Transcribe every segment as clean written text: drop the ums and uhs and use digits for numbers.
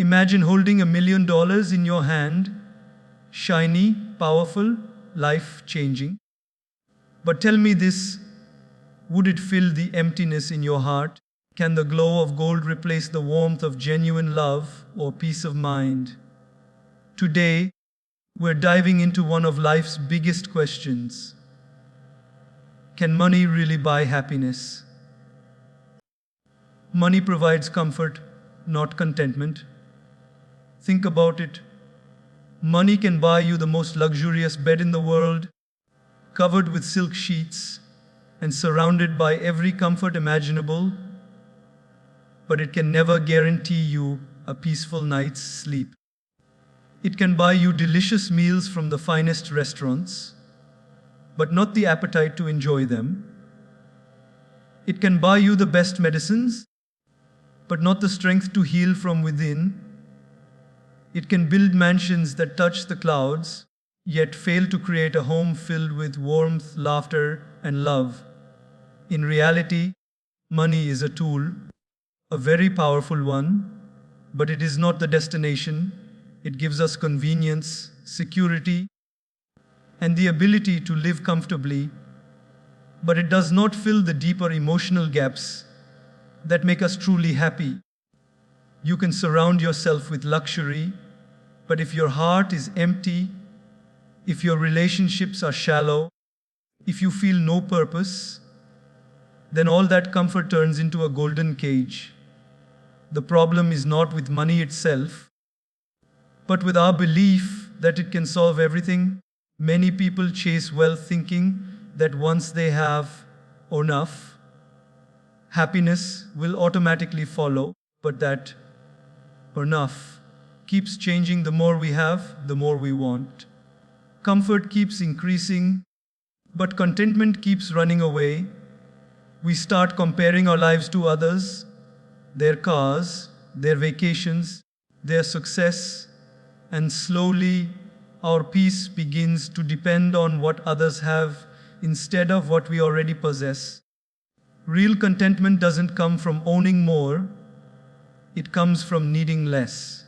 Imagine holding $1 million in your hand, shiny, powerful, life-changing. But tell me this, would it fill the emptiness in your heart? Can the glow of gold replace the warmth of genuine love or peace of mind? Today, we're diving into one of life's biggest questions. Can money really buy happiness? Money provides comfort, not contentment. Think about it. Money can buy you the most luxurious bed in the world, covered with silk sheets and surrounded by every comfort imaginable, but it can never guarantee you a peaceful night's sleep. It can buy you delicious meals from the finest restaurants, but not the appetite to enjoy them. It can buy you the best medicines, but not the strength to heal from within. It can build mansions that touch the clouds, yet fail to create a home filled with warmth, laughter, and love. In reality, money is a tool, a very powerful one, but it is not the destination. It gives us convenience, security, and the ability to live comfortably, but it does not fill the deeper emotional gaps that make us truly happy. You can surround yourself with luxury, but if your heart is empty, if your relationships are shallow, if you feel no purpose, then all that comfort turns into a golden cage. The problem is not with money itself, but with our belief that it can solve everything. Many people chase wealth thinking that once they have enough, happiness will automatically follow, but that enough keeps changing. The more we have, the more we want. Comfort keeps increasing, but contentment keeps running away. We start comparing our lives to others, their cars, their vacations, their success, and slowly our peace begins to depend on what others have instead of what we already possess. Real contentment doesn't come from owning more, it comes from needing less.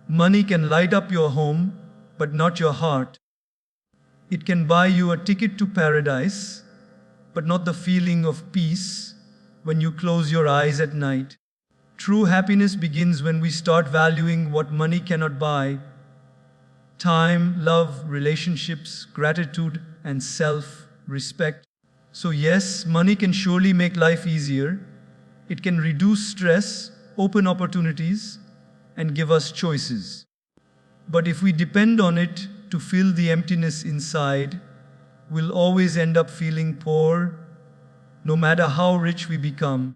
Money can light up your home, but not your heart. It can buy you a ticket to paradise, but not the feeling of peace when you close your eyes at night. True happiness begins when we start valuing what money cannot buy: time, love, relationships, gratitude, and self-respect. So yes, money can surely make life easier. It can reduce stress, open opportunities, and give us choices. But if we depend on it to fill the emptiness inside, we'll always end up feeling poor, no matter how rich we become.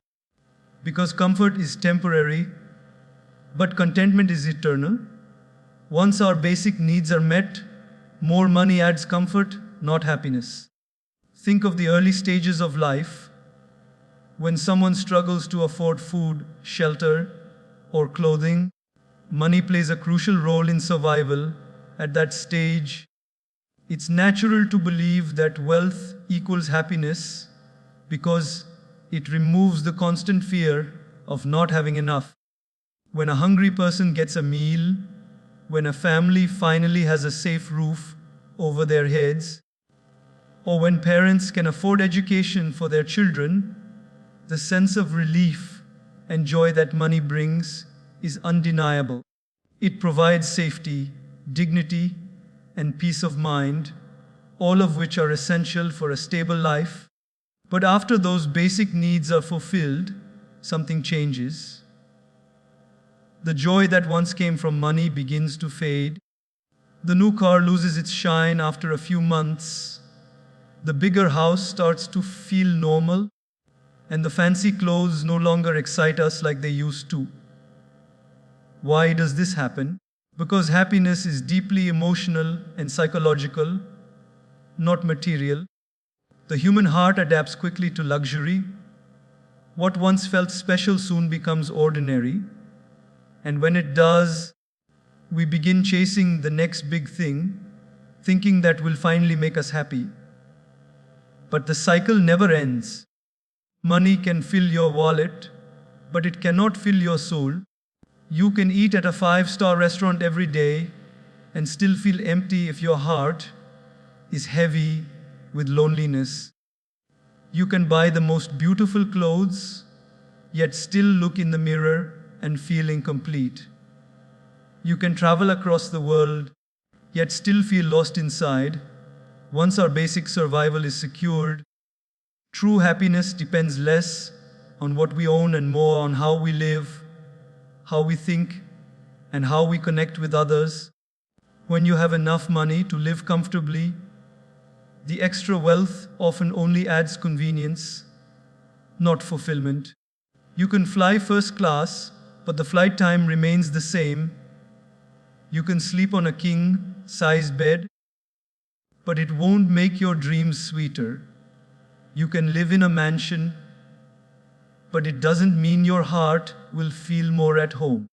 Because comfort is temporary, but contentment is eternal. Once our basic needs are met, more money adds comfort, not happiness. Think of the early stages of life. When someone struggles to afford food, shelter, or clothing, money plays a crucial role in survival. At that stage, it's natural to believe that wealth equals happiness because it removes the constant fear of not having enough. When a hungry person gets a meal, when a family finally has a safe roof over their heads, or when parents can afford education for their children, the sense of relief and joy that money brings is undeniable. It provides safety, dignity, and peace of mind, all of which are essential for a stable life. But after those basic needs are fulfilled, something changes. The joy that once came from money begins to fade. The new car loses its shine after a few months. The bigger house starts to feel normal, and the fancy clothes no longer excite us like they used to. Why does this happen? Because happiness is deeply emotional and psychological, not material. The human heart adapts quickly to luxury. What once felt special soon becomes ordinary. And when it does, we begin chasing the next big thing, thinking that will finally make us happy. But the cycle never ends. Money can fill your wallet, but it cannot fill your soul. You can eat at a five-star restaurant every day and still feel empty if your heart is heavy with loneliness. You can buy the most beautiful clothes, yet still look in the mirror and feel incomplete. You can travel across the world, yet still feel lost inside. Once our basic survival is secured, true happiness depends less on what we own and more on how we live, how we think, and how we connect with others. When you have enough money to live comfortably, the extra wealth often only adds convenience, not fulfillment. You can fly first class, but the flight time remains the same. You can sleep on a king-size bed, but it won't make your dreams sweeter. You can live in a mansion, but it doesn't mean your heart will feel more at home.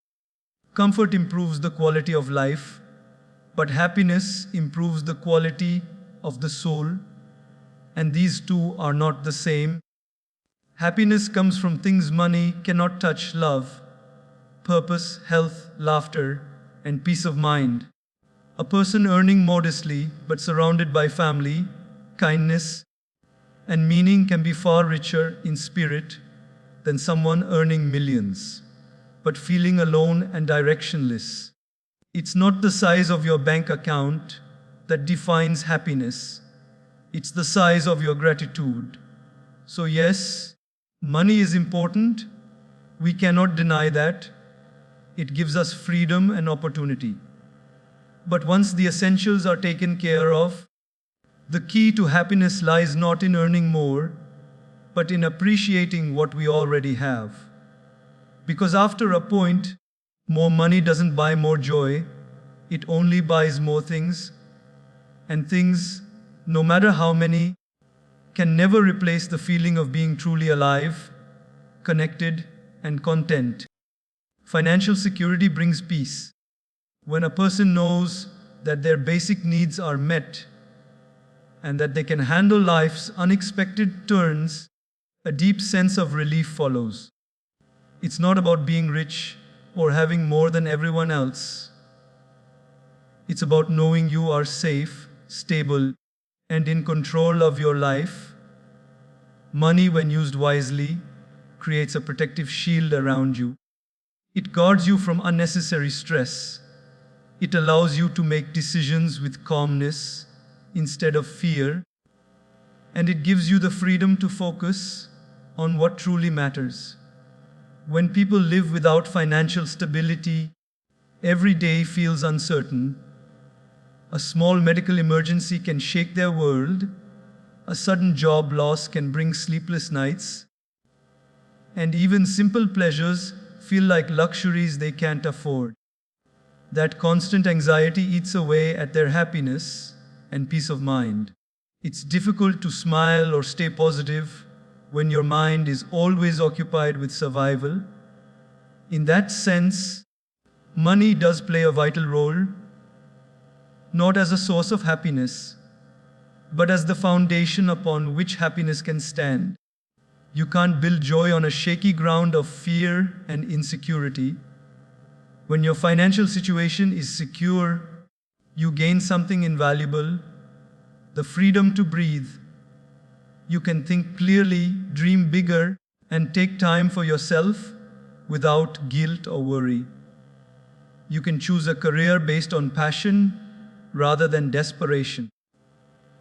Comfort improves the quality of life, but happiness improves the quality of the soul, and these two are not the same. Happiness comes from things money cannot touch: love, purpose, health, laughter, and peace of mind. A person earning modestly but surrounded by family, kindness, and meaning can be far richer in spirit than someone earning millions but feeling alone and directionless. It's not the size of your bank account that defines happiness. It's the size of your gratitude. So yes, money is important. We cannot deny that. It gives us freedom and opportunity. But once the essentials are taken care of, the key to happiness lies not in earning more, but in appreciating what we already have. Because after a point, more money doesn't buy more joy, it only buys more things. And things, no matter how many, can never replace the feeling of being truly alive, connected, and content. Financial security brings peace. When a person knows that their basic needs are met and that they can handle life's unexpected turns, a deep sense of relief follows. It's not about being rich or having more than everyone else. It's about knowing you are safe, stable, and in control of your life. Money, when used wisely, creates a protective shield around you. It guards you from unnecessary stress. It allows you to make decisions with calmness instead of fear. And it gives you the freedom to focus on what truly matters. When people live without financial stability, every day feels uncertain. A small medical emergency can shake their world. A sudden job loss can bring sleepless nights. And even simple pleasures feel like luxuries they can't afford. That constant anxiety eats away at their happiness and peace of mind. It's difficult to smile or stay positive when your mind is always occupied with survival. In that sense, money does play a vital role, not as a source of happiness, but as the foundation upon which happiness can stand. You can't build joy on a shaky ground of fear and insecurity. When your financial situation is secure, you gain something invaluable: the freedom to breathe. You can think clearly, dream bigger, and take time for yourself without guilt or worry. You can choose a career based on passion rather than desperation.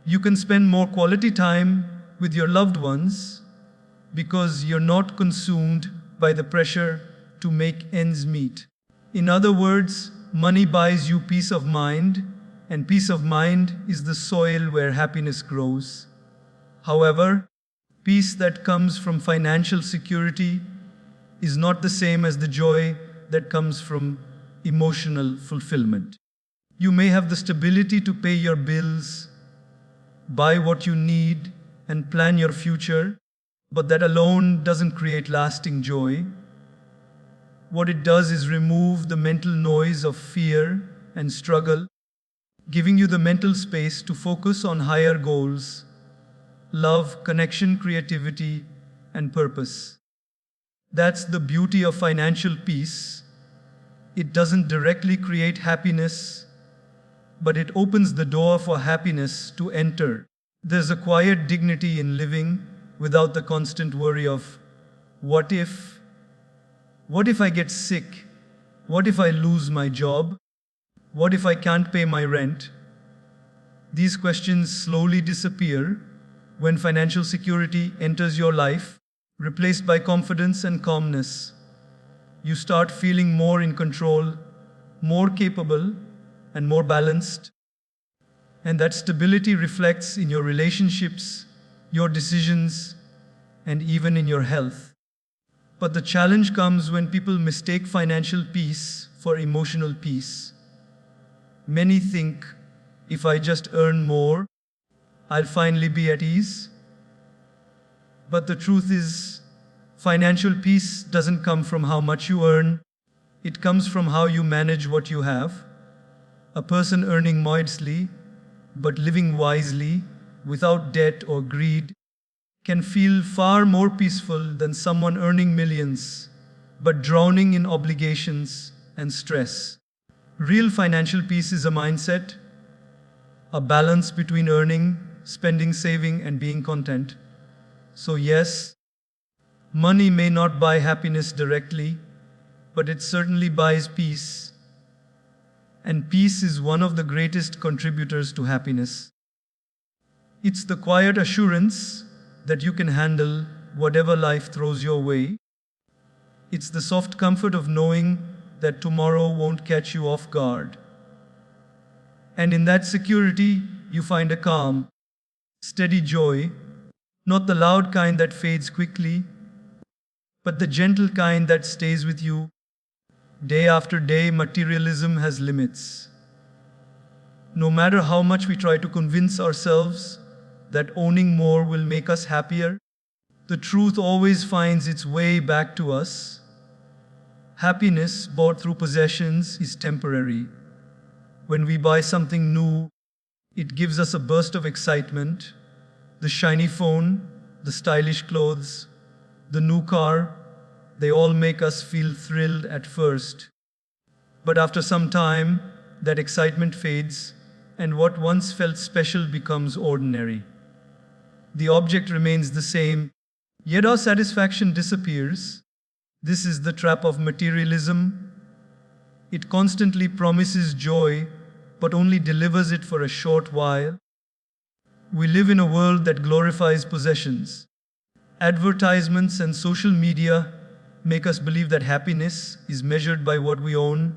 You can spend more quality time with your loved ones because you're not consumed by the pressure to make ends meet. In other words, money buys you peace of mind, and peace of mind is the soil where happiness grows. However, peace that comes from financial security is not the same as the joy that comes from emotional fulfillment. You may have the stability to pay your bills, buy what you need, and plan your future, but that alone doesn't create lasting joy. What it does is remove the mental noise of fear and struggle, giving you the mental space to focus on higher goals: love, connection, creativity, and purpose. That's the beauty of financial peace. It doesn't directly create happiness, but it opens the door for happiness to enter. There's a quiet dignity in living without the constant worry of what if? What if I get sick? What if I lose my job? What if I can't pay my rent? These questions slowly disappear when financial security enters your life, replaced by confidence and calmness. You start feeling more in control, more capable, and more balanced. And that stability reflects in your relationships, your decisions, and even in your health. But the challenge comes when people mistake financial peace for emotional peace. Many think, if I just earn more, I'll finally be at ease. But the truth is, financial peace doesn't come from how much you earn, it comes from how you manage what you have. A person earning modestly, but living wisely, without debt or greed, can feel far more peaceful than someone earning millions, but drowning in obligations and stress. Real financial peace is a mindset, a balance between earning, spending, saving, and being content. So, yes, money may not buy happiness directly, but it certainly buys peace. And peace is one of the greatest contributors to happiness. It's the quiet assurance that you can handle whatever life throws your way. It's the soft comfort of knowing that tomorrow won't catch you off guard. And in that security, you find a calm, steady joy, not the loud kind that fades quickly, but the gentle kind that stays with you. Day after day, materialism has limits. No matter how much we try to convince ourselves that owning more will make us happier, the truth always finds its way back to us. Happiness bought through possessions is temporary. When we buy something new, it gives us a burst of excitement. The shiny phone, the stylish clothes, the new car, they all make us feel thrilled at first. But after some time, that excitement fades, and what once felt special becomes ordinary. The object remains the same, yet our satisfaction disappears. This is the trap of materialism. It constantly promises joy, but only delivers it for a short while. We live in a world that glorifies possessions. Advertisements and social media make us believe that happiness is measured by what we own.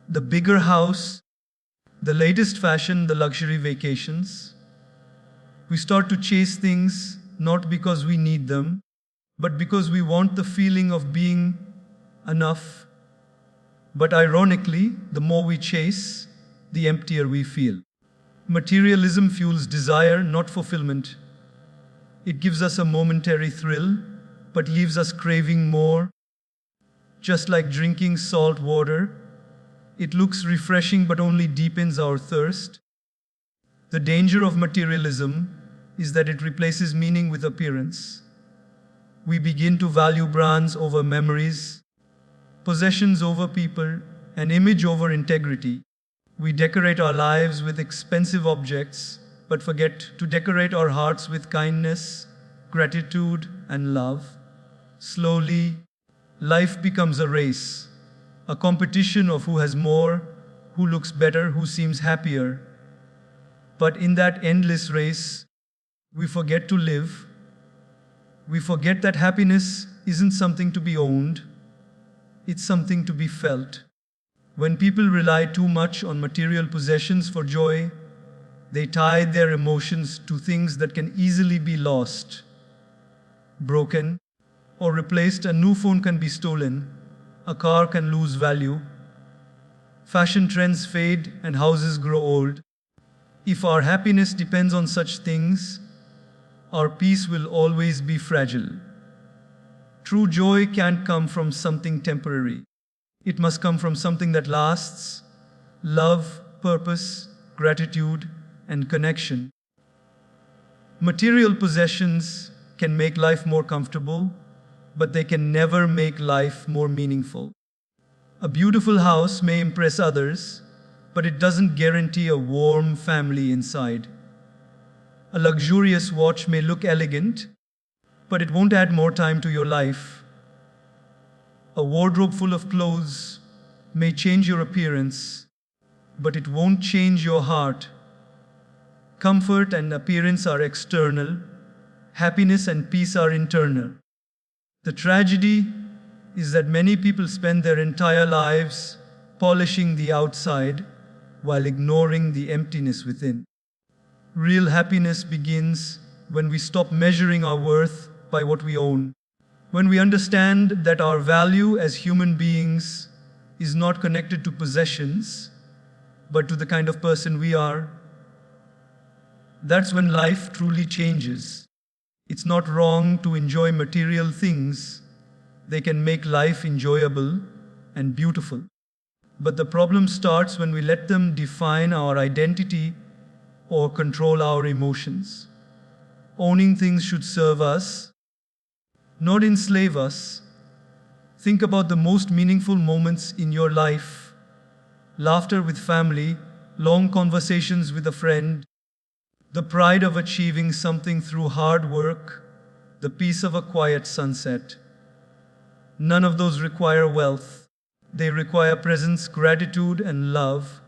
The bigger house, the latest fashion, the luxury vacations. We start to chase things not because we need them, but because we want the feeling of being enough. But ironically, the more we chase, the emptier we feel. Materialism fuels desire, not fulfillment. It gives us a momentary thrill, but leaves us craving more. Just like drinking salt water, it looks refreshing but only deepens our thirst. The danger of materialism is that it replaces meaning with appearance. We begin to value brands over memories, possessions over people, and image over integrity. We decorate our lives with expensive objects, but forget to decorate our hearts with kindness, gratitude, and love. Slowly, life becomes a race, a competition of who has more, who looks better, who seems happier. But in that endless race, we forget to live. We forget that happiness isn't something to be owned, it's something to be felt. When people rely too much on material possessions for joy, they tie their emotions to things that can easily be lost, broken, or replaced. A new phone can be stolen, a car can lose value, fashion trends fade, and houses grow old. If our happiness depends on such things, our peace will always be fragile. True joy can't come from something temporary. It must come from something that lasts: love, purpose, gratitude, and connection. Material possessions can make life more comfortable, but they can never make life more meaningful. A beautiful house may impress others, but it doesn't guarantee a warm family inside. A luxurious watch may look elegant, but it won't add more time to your life. A wardrobe full of clothes may change your appearance, but it won't change your heart. Comfort and appearance are external, happiness and peace are internal. The tragedy is that many people spend their entire lives polishing the outside while ignoring the emptiness within. Real happiness begins when we stop measuring our worth by what we own. When we understand that our value as human beings is not connected to possessions, but to the kind of person we are, that's when life truly changes. It's not wrong to enjoy material things. They can make life enjoyable and beautiful. But the problem starts when we let them define our identity or control our emotions. Owning things should serve us, not enslave us. Think about the most meaningful moments in your life: laughter with family, long conversations with a friend, the pride of achieving something through hard work, the peace of a quiet sunset. None of those require wealth. They require presence, gratitude, and love.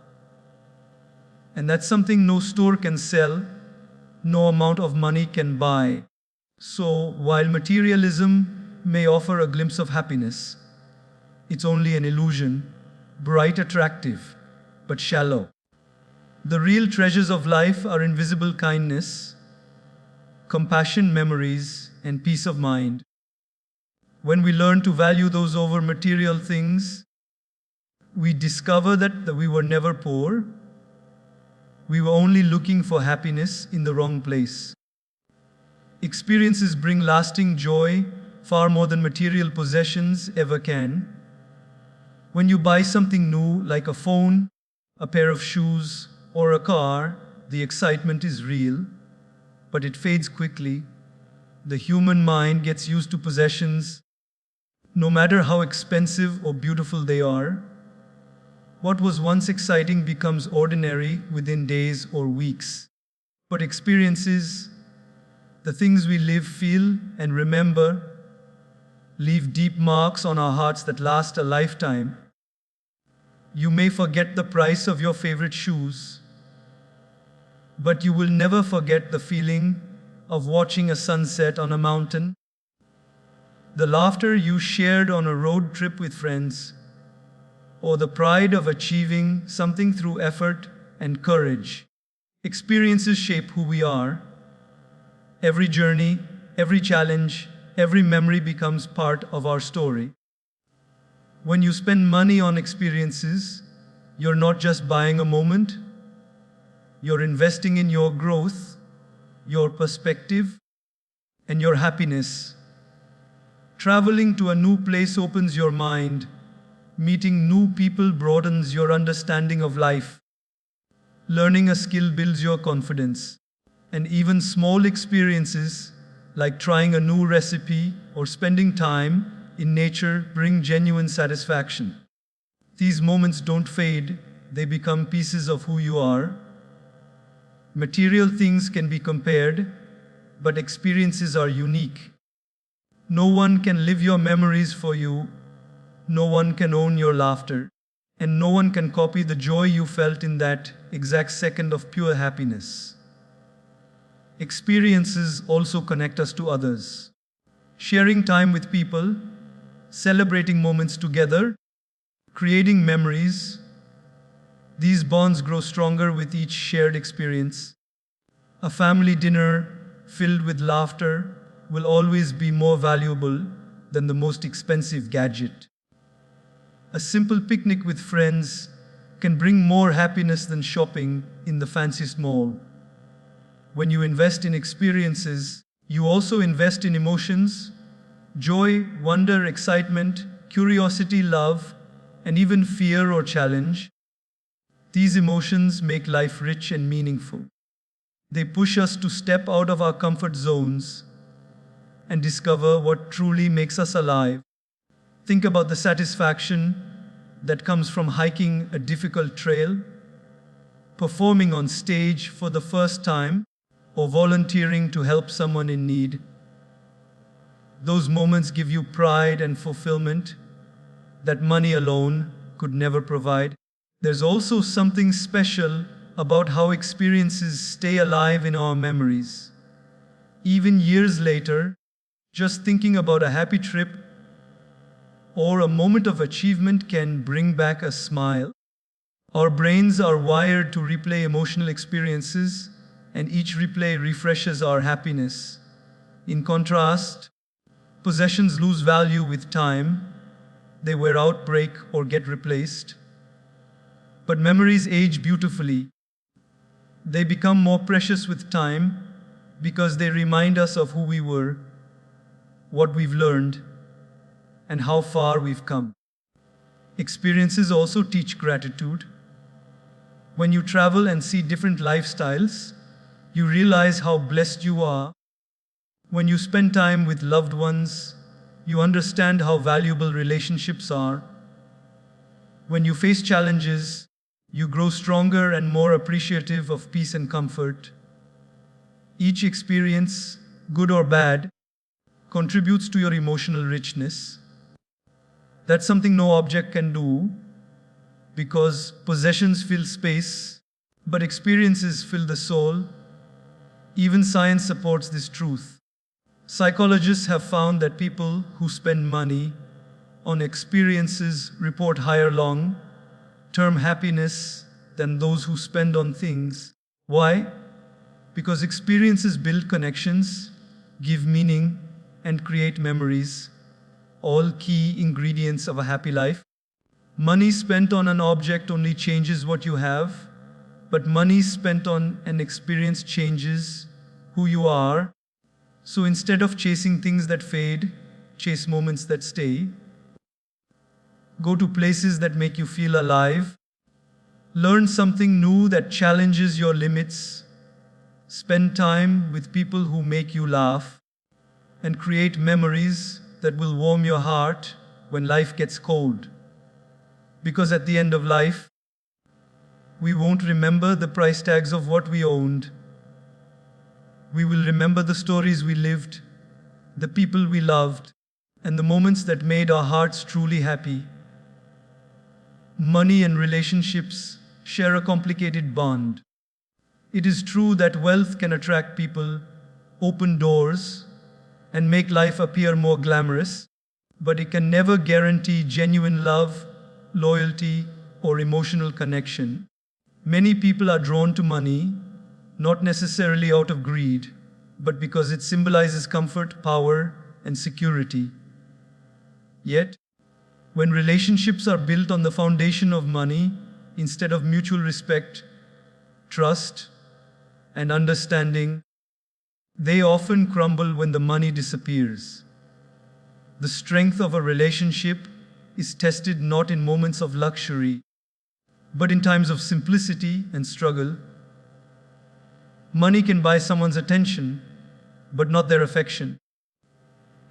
And that's something no store can sell, no amount of money can buy. So, while materialism may offer a glimpse of happiness, it's only an illusion, bright, attractive, but shallow. The real treasures of life are invisible kindness, compassion, memories, and peace of mind. When we learn to value those over material things, we discover that we were never poor. We were only looking for happiness in the wrong place. Experiences bring lasting joy far more than material possessions ever can. When you buy something new, like a phone, a pair of shoes, or a car, the excitement is real, but it fades quickly. The human mind gets used to possessions, no matter how expensive or beautiful they are. What was once exciting becomes ordinary within days or weeks. But experiences, the things we live, feel, and remember, leave deep marks on our hearts that last a lifetime. You may forget the price of your favorite shoes, but you will never forget the feeling of watching a sunset on a mountain, the laughter you shared on a road trip with friends, or the pride of achieving something through effort and courage. Experiences shape who we are. Every journey, every challenge, every memory becomes part of our story. When you spend money on experiences, you're not just buying a moment, you're investing in your growth, your perspective, and your happiness. Traveling to a new place opens your mind. Meeting new people broadens your understanding of life. Learning a skill builds your confidence. And even small experiences, like trying a new recipe or spending time in nature, bring genuine satisfaction. These moments don't fade, they become pieces of who you are. Material things can be compared, but experiences are unique. No one can live your memories for you. No one can own your laughter. And no one can copy the joy you felt in that exact second of pure happiness. Experiences also connect us to others. Sharing time with people, celebrating moments together, creating memories, these bonds grow stronger with each shared experience. A family dinner filled with laughter will always be more valuable than the most expensive gadget. A simple picnic with friends can bring more happiness than shopping in the fanciest mall. When you invest in experiences, you also invest in emotions, joy, wonder, excitement, curiosity, love, and even fear or challenge. These emotions make life rich and meaningful. They push us to step out of our comfort zones and discover what truly makes us alive. Think about the satisfaction that comes from hiking a difficult trail, performing on stage for the first time, or volunteering to help someone in need. Those moments give you pride and fulfillment that money alone could never provide. There's also something special about how experiences stay alive in our memories. Even years later, just thinking about a happy trip or a moment of achievement can bring back a smile. Our brains are wired to replay emotional experiences, and each replay refreshes our happiness. In contrast, possessions lose value with time. They wear out, break, or get replaced. But memories age beautifully. They become more precious with time because they remind us of who we were, what we've learned, and how far we've come. Experiences also teach gratitude. When you travel and see different lifestyles, you realize how blessed you are. When you spend time with loved ones, you understand how valuable relationships are. When you face challenges, you grow stronger and more appreciative of peace and comfort. Each experience, good or bad, contributes to your emotional richness. That's something no object can do, because possessions fill space, but experiences fill the soul. Even science supports this truth. Psychologists have found that people who spend money on experiences report higher long-term happiness than those who spend on things. Why? Because experiences build connections, give meaning, and create memories, all key ingredients of a happy life. Money spent on an object only changes what you have, but money spent on an experience changes who you are. So instead of chasing things that fade, chase moments that stay. Go to places that make you feel alive. Learn something new that challenges your limits. Spend time with people who make you laugh. And create memories that will warm your heart when life gets cold. Because at the end of life, we won't remember the price tags of what we owned. We will remember the stories we lived, the people we loved, and the moments that made our hearts truly happy. Money and relationships share a complicated bond. It is true that wealth can attract people, open doors, and make life appear more glamorous, but it can never guarantee genuine love, loyalty, or emotional connection. Many people are drawn to money, not necessarily out of greed, but because it symbolizes comfort, power, and security. Yet, when relationships are built on the foundation of money instead of mutual respect, trust, and understanding, they often crumble when the money disappears. The strength of a relationship is tested not in moments of luxury, but in times of simplicity and struggle. Money can buy someone's attention, but not their affection.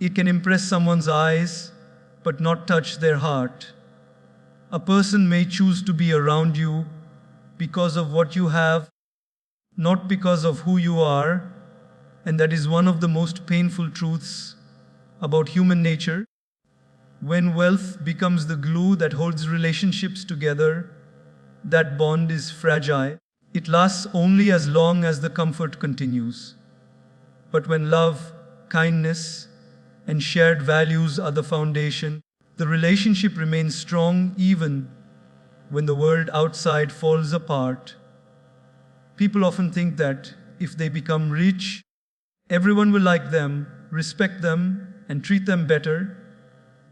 It can impress someone's eyes, but not touch their heart. A person may choose to be around you because of what you have, not because of who you are, and that is one of the most painful truths about human nature. When wealth becomes the glue that holds relationships together, that bond is fragile. It lasts only as long as the comfort continues. But when love, kindness, and shared values are the foundation, the relationship remains strong even when the world outside falls apart. People often think that if they become rich, everyone will like them, respect them, and treat them better.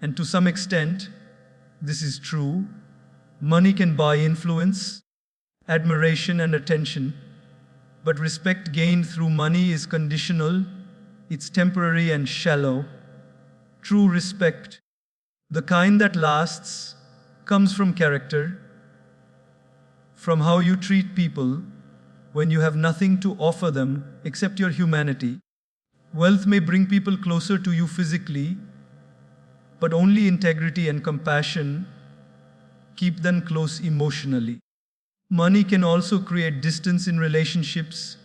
And to some extent, this is true. Money can buy influence, admiration, and attention, but respect gained through money is conditional, it's temporary and shallow. True respect, the kind that lasts, comes from character, from how you treat people when you have nothing to offer them except your humanity. Wealth may bring people closer to you physically, but only integrity and compassion keep them close emotionally. Money can also create distance in relationships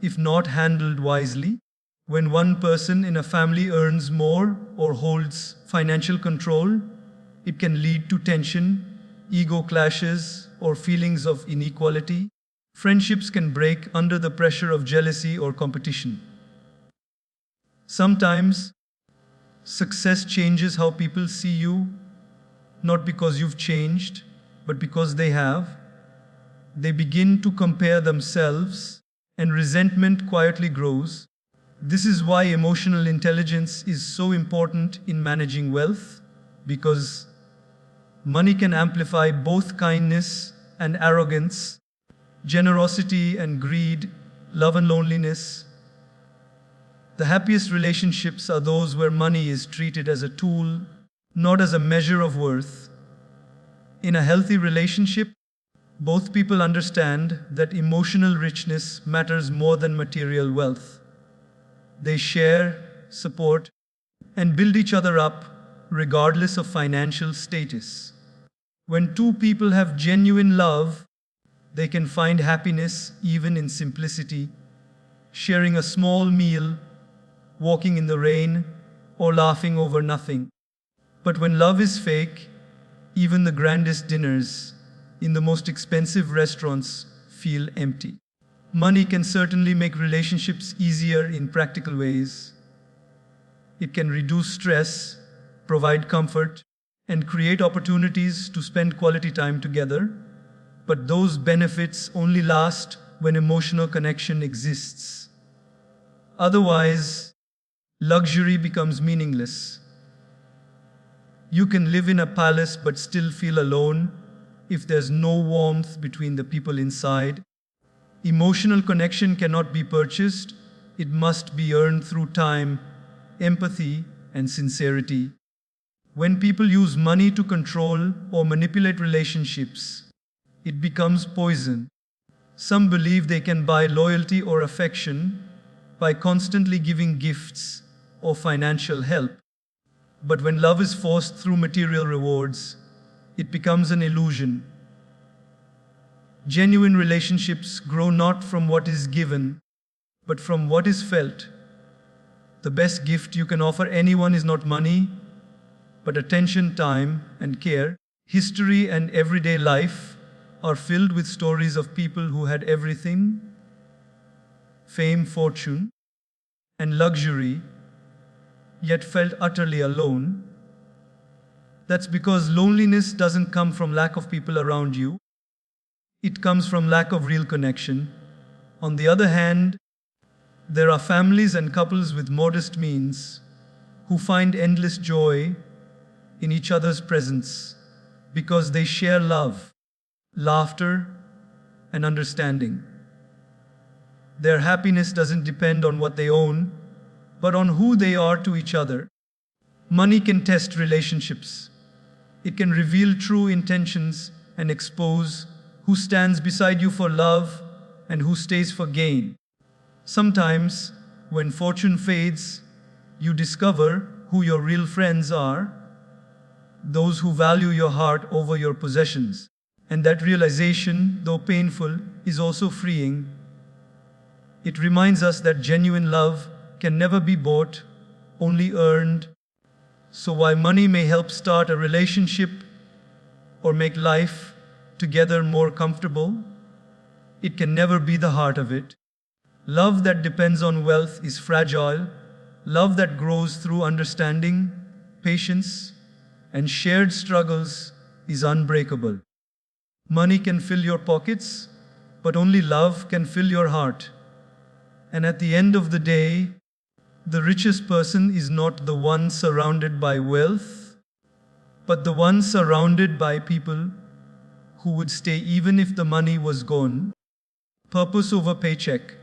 if not handled wisely. When one person in a family earns more or holds financial control, it can lead to tension, ego clashes, or feelings of inequality. Friendships can break under the pressure of jealousy or competition. Sometimes, success changes how people see you, not because you've changed, but because they have. They begin to compare themselves, and resentment quietly grows. This is why emotional intelligence is so important in managing wealth, because money can amplify both kindness and arrogance, generosity and greed, love and loneliness. The happiest relationships are those where money is treated as a tool, not as a measure of worth. In a healthy relationship, both people understand that emotional richness matters more than material wealth. They share, support, and build each other up regardless of financial status. When two people have genuine love, they can find happiness even in simplicity, sharing a small meal, walking in the rain, or laughing over nothing. But when love is fake, even the grandest dinners in the most expensive restaurants feel empty. Money can certainly make relationships easier in practical ways. It can reduce stress, provide comfort, and create opportunities to spend quality time together. But those benefits only last when emotional connection exists. Otherwise, luxury becomes meaningless. You can live in a palace but still feel alone if there's no warmth between the people inside. Emotional connection cannot be purchased, it must be earned through time, empathy, and sincerity. When people use money to control or manipulate relationships, it becomes poison. Some believe they can buy loyalty or affection by constantly giving gifts or financial help. But when love is forced through material rewards, it becomes an illusion. Genuine relationships grow not from what is given, but from what is felt. The best gift you can offer anyone is not money, but attention, time, and care. History and everyday life are filled with stories of people who had everything: fame, fortune, and luxury, yet felt utterly alone. That's because loneliness doesn't come from lack of people around you. It comes from lack of real connection. On the other hand, there are families and couples with modest means who find endless joy in each other's presence because they share love, laughter, and understanding. Their happiness doesn't depend on what they own, but on who they are to each other. Money can test relationships. It can reveal true intentions and expose who stands beside you for love and who stays for gain. Sometimes, when fortune fades, you discover who your real friends are, those who value your heart over your possessions. And that realization, though painful, is also freeing. It reminds us that genuine love can never be bought, only earned. So while money may help start a relationship or make life together more comfortable, it can never be the heart of it. Love that depends on wealth is fragile. Love that grows through understanding, patience, and shared struggles is unbreakable. Money can fill your pockets, but only love can fill your heart. And at the end of the day, the richest person is not the one surrounded by wealth, but the one surrounded by people who would stay even if the money was gone. Purpose over paycheck.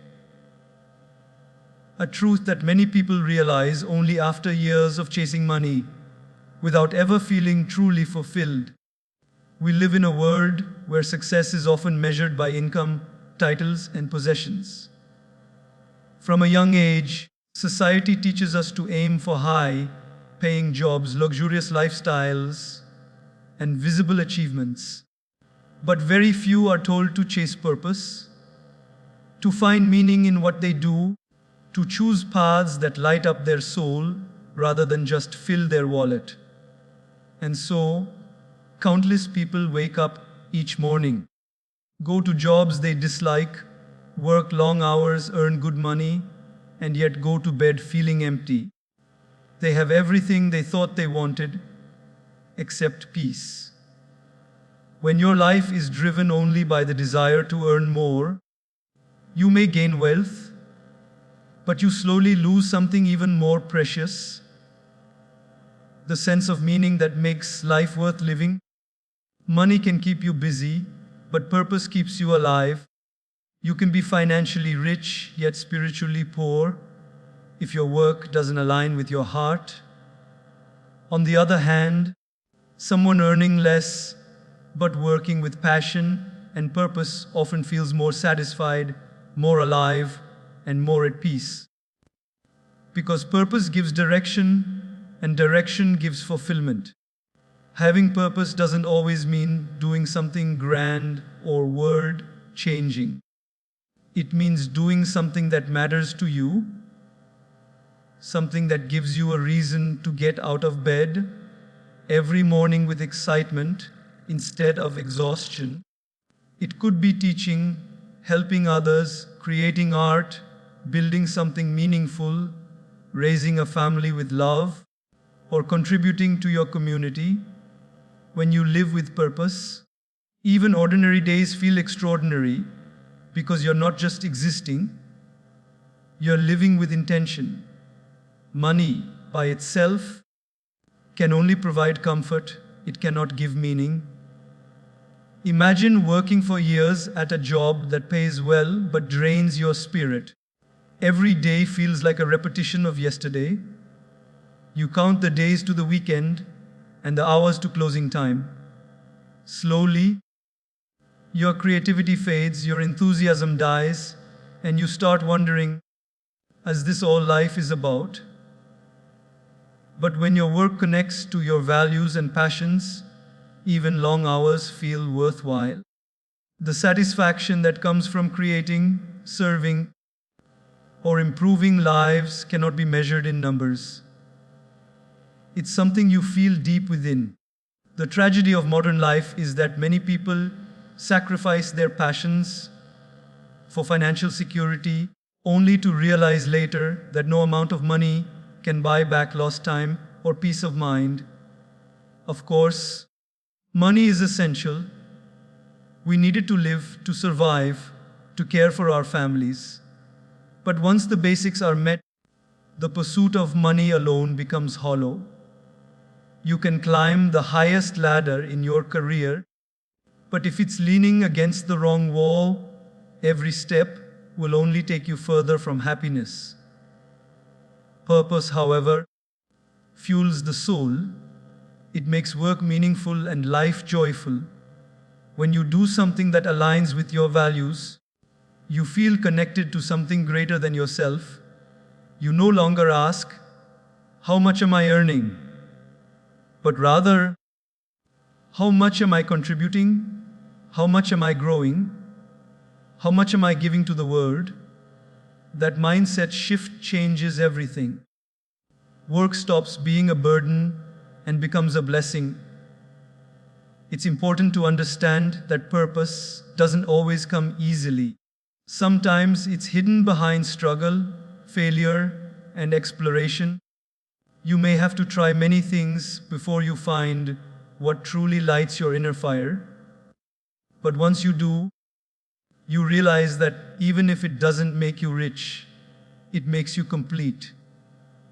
A truth that many people realize only after years of chasing money, without ever feeling truly fulfilled. We live in a world where success is often measured by income, titles, and possessions. From a young age, society teaches us to aim for high-paying jobs, luxurious lifestyles, and visible achievements. But very few are told to chase purpose, to find meaning in what they do, to choose paths that light up their soul rather than just fill their wallet. And so, countless people wake up each morning, go to jobs they dislike, work long hours, earn good money, and yet go to bed feeling empty. They have everything they thought they wanted, except peace. When your life is driven only by the desire to earn more, you may gain wealth, but you slowly lose something even more precious, the sense of meaning that makes life worth living. Money can keep you busy, but purpose keeps you alive. You can be financially rich, yet spiritually poor, if your work doesn't align with your heart. On the other hand, someone earning less, but working with passion and purpose often feels more satisfied, more alive, and more at peace. Because purpose gives direction, and direction gives fulfillment. Having purpose doesn't always mean doing something grand or world-changing. It means doing something that matters to you, something that gives you a reason to get out of bed every morning with excitement instead of exhaustion. It could be teaching, helping others, creating art, building something meaningful, raising a family with love, or contributing to your community. When you live with purpose, even ordinary days feel extraordinary because you're not just existing, you're living with intention. Money, by itself, can only provide comfort, it cannot give meaning. Imagine working for years at a job that pays well but drains your spirit. Every day feels like a repetition of yesterday. You count the days to the weekend and the hours to closing time. Slowly, your creativity fades, your enthusiasm dies, and you start wondering, is this all life is about? But when your work connects to your values and passions, even long hours feel worthwhile. The satisfaction that comes from creating, serving, or improving lives cannot be measured in numbers. It's something you feel deep within. The tragedy of modern life is that many people sacrifice their passions for financial security only to realize later that no amount of money can buy back lost time or peace of mind. Of course, money is essential. We need it to live, to survive, to care for our families. But once the basics are met, the pursuit of money alone becomes hollow. You can climb the highest ladder in your career, but if it's leaning against the wrong wall, every step will only take you further from happiness. Purpose, however, fuels the soul. It makes work meaningful and life joyful. When you do something that aligns with your values, you feel connected to something greater than yourself. You no longer ask, "How much am I earning?" but rather, "How much am I contributing? How much am I growing? How much am I giving to the world?" That mindset shift changes everything. Work stops being a burden and becomes a blessing. It's important to understand that purpose doesn't always come easily. Sometimes it's hidden behind struggle, failure, and exploration. You may have to try many things before you find what truly lights your inner fire. But once you do, you realize that even if it doesn't make you rich, it makes you complete.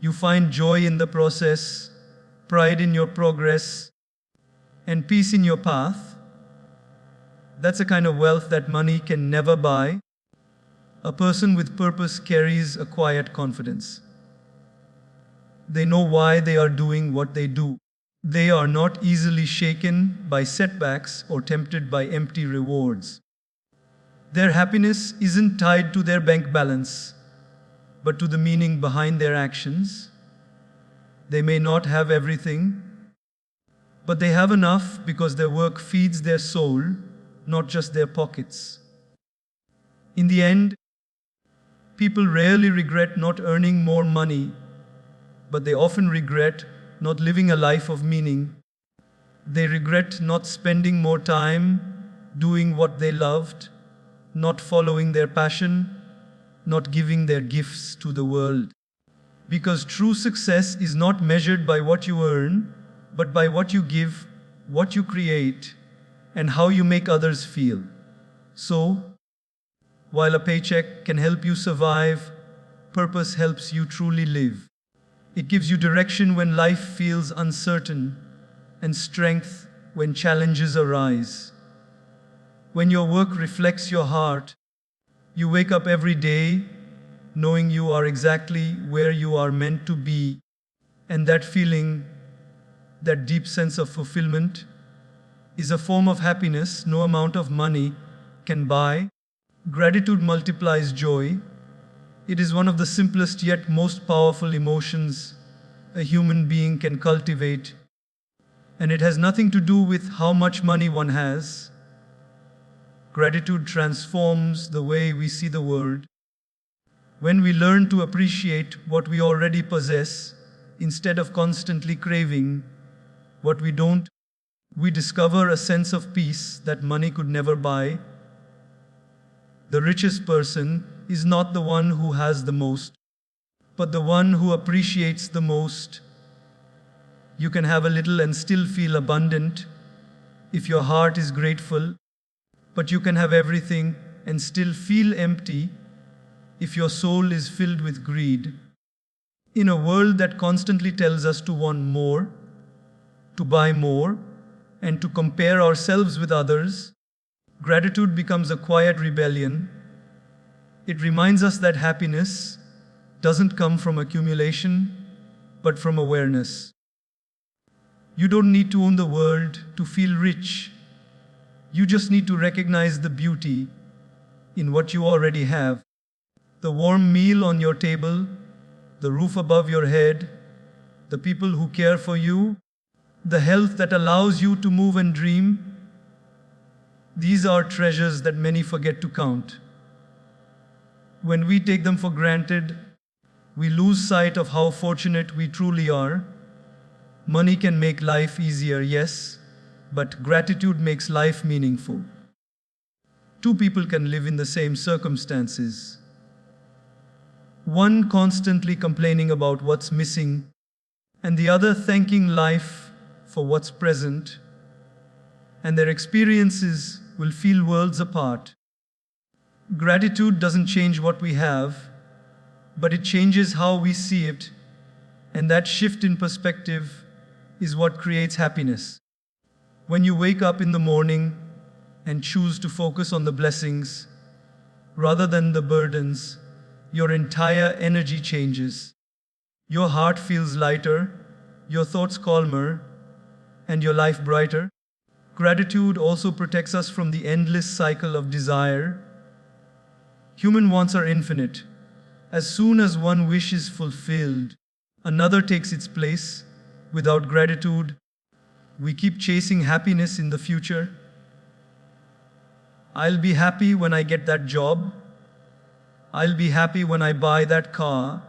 You find joy in the process, pride in your progress, and peace in your path. That's a kind of wealth that money can never buy. A person with purpose carries a quiet confidence. They know why they are doing what they do. They are not easily shaken by setbacks or tempted by empty rewards. Their happiness isn't tied to their bank balance, but to the meaning behind their actions. They may not have everything, But they have enough because their work feeds their soul, not just their pockets. In the end, people rarely regret not earning more money, but they often regret not living a life of meaning. They regret not spending more time doing what they loved, not following their passion, not giving their gifts to the world. Because true success is not measured by what you earn, but by what you give, what you create, and how you make others feel. So, while a paycheck can help you survive, purpose helps you truly live. It gives you direction when life feels uncertain and strength when challenges arise. When your work reflects your heart, you wake up every day knowing you are exactly where you are meant to be, and that feeling, that deep sense of fulfillment, is a form of happiness no amount of money can buy. Gratitude multiplies joy. It is one of the simplest yet most powerful emotions a human being can cultivate, and it has nothing to do with how much money one has. Gratitude transforms the way we see the world. When we learn to appreciate what we already possess, instead of constantly craving what we don't, we discover a sense of peace that money could never buy. The richest person is not the one who has the most, but the one who appreciates the most. You can have a little and still feel abundant if your heart is grateful, but you can have everything and still feel empty if your soul is filled with greed. In a world that constantly tells us to want more, to buy more, and to compare ourselves with others, gratitude becomes a quiet rebellion. It reminds us that happiness doesn't come from accumulation, but from awareness. You don't need to own the world to feel rich. You just need to recognize the beauty in what you already have. The warm meal on your table, the roof above your head, the people who care for you, the health that allows you to move and dream. These are treasures that many forget to count. When we take them for granted, we lose sight of how fortunate we truly are. Money can make life easier, yes, but gratitude makes life meaningful. Two people can live in the same circumstances. One constantly complaining about what's missing, and the other thanking life for what's present, and their experiences will feel worlds apart. Gratitude doesn't change what we have, but it changes how we see it, and that shift in perspective is what creates happiness. When you wake up in the morning and choose to focus on the blessings rather than the burdens, your entire energy changes. Your heart feels lighter, your thoughts calmer, and your life brighter. Gratitude also protects us from the endless cycle of desire. Human wants are infinite. As soon as one wish is fulfilled, another takes its place. Without gratitude, we keep chasing happiness in the future. I'll be happy when I get that job. I'll be happy when I buy that car.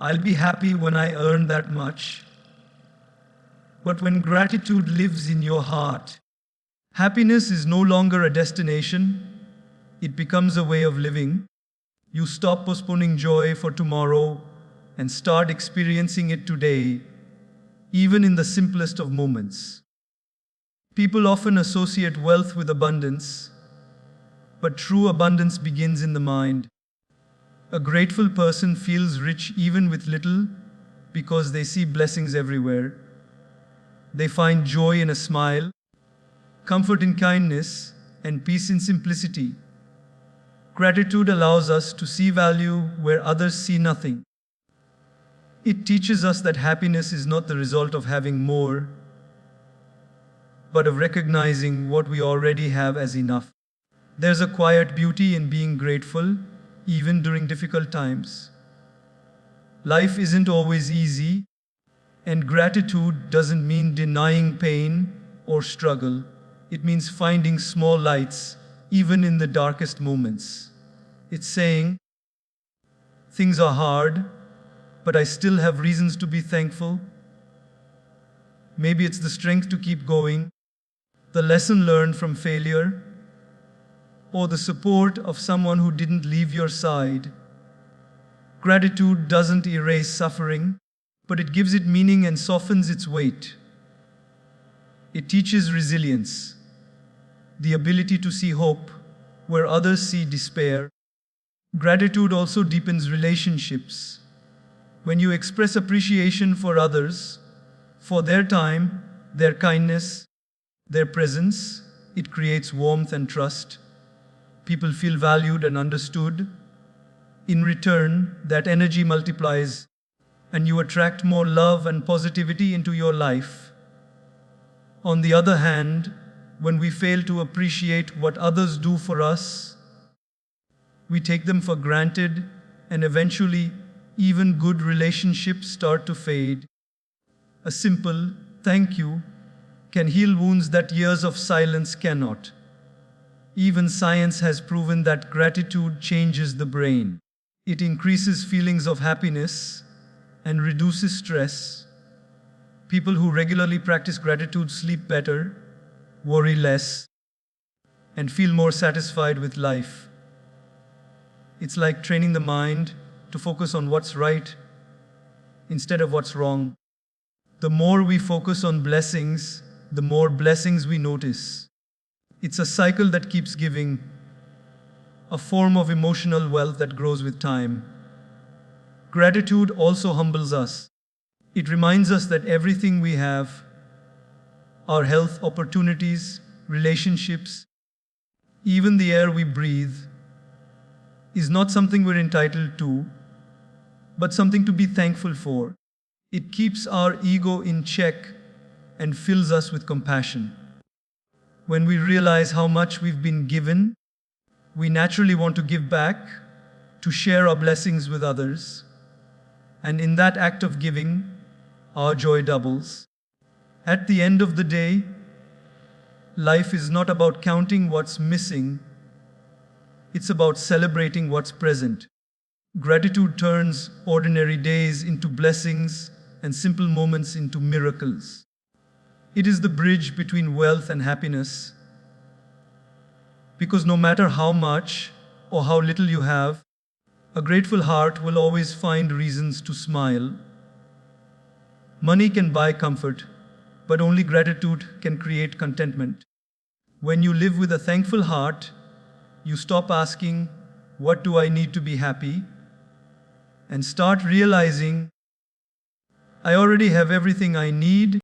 I'll be happy when I earn that much. But when gratitude lives in your heart, happiness is no longer a destination. It becomes a way of living. You stop postponing joy for tomorrow and start experiencing it today, even in the simplest of moments. People often associate wealth with abundance, but true abundance begins in the mind. A grateful person feels rich even with little because they see blessings everywhere. They find joy in a smile, comfort in kindness, and peace in simplicity. Gratitude allows us to see value where others see nothing. It teaches us that happiness is not the result of having more, but of recognizing what we already have as enough. There's a quiet beauty in being grateful, even during difficult times. Life isn't always easy. And gratitude doesn't mean denying pain or struggle. It means finding small lights, even in the darkest moments. It's saying, things are hard, but I still have reasons to be thankful. Maybe it's the strength to keep going, the lesson learned from failure, or the support of someone who didn't leave your side. Gratitude doesn't erase suffering, but it gives it meaning and softens its weight. It teaches resilience, the ability to see hope where others see despair. Gratitude also deepens relationships. When you express appreciation for others, for their time, their kindness, their presence, it creates warmth and trust. People feel valued and understood. In return, that energy multiplies, and you attract more love and positivity into your life. On the other hand, when we fail to appreciate what others do for us, we take them for granted, and eventually, even good relationships start to fade. A simple thank you can heal wounds that years of silence cannot. Even science has proven that gratitude changes the brain. It increases feelings of happiness and reduces stress. People who regularly practice gratitude sleep better, worry less, and feel more satisfied with life. It's like training the mind to focus on what's right instead of what's wrong. The more we focus on blessings, the more blessings we notice. It's a cycle that keeps giving, a form of emotional wealth that grows with time. Gratitude also humbles us. It reminds us that everything we have, our health, opportunities, relationships, even the air we breathe, is not something we're entitled to, but something to be thankful for. It keeps our ego in check and fills us with compassion. When we realize how much we've been given, we naturally want to give back, to share our blessings with others. And in that act of giving, our joy doubles. At the end of the day, life is not about counting what's missing, it's about celebrating what's present. Gratitude turns ordinary days into blessings and simple moments into miracles. It is the bridge between wealth and happiness, because no matter how much or how little you have, a grateful heart will always find reasons to smile. Money can buy comfort, but only gratitude can create contentment. When you live with a thankful heart, you stop asking, "What do I need to be happy?" and start realizing, "I already have everything I need."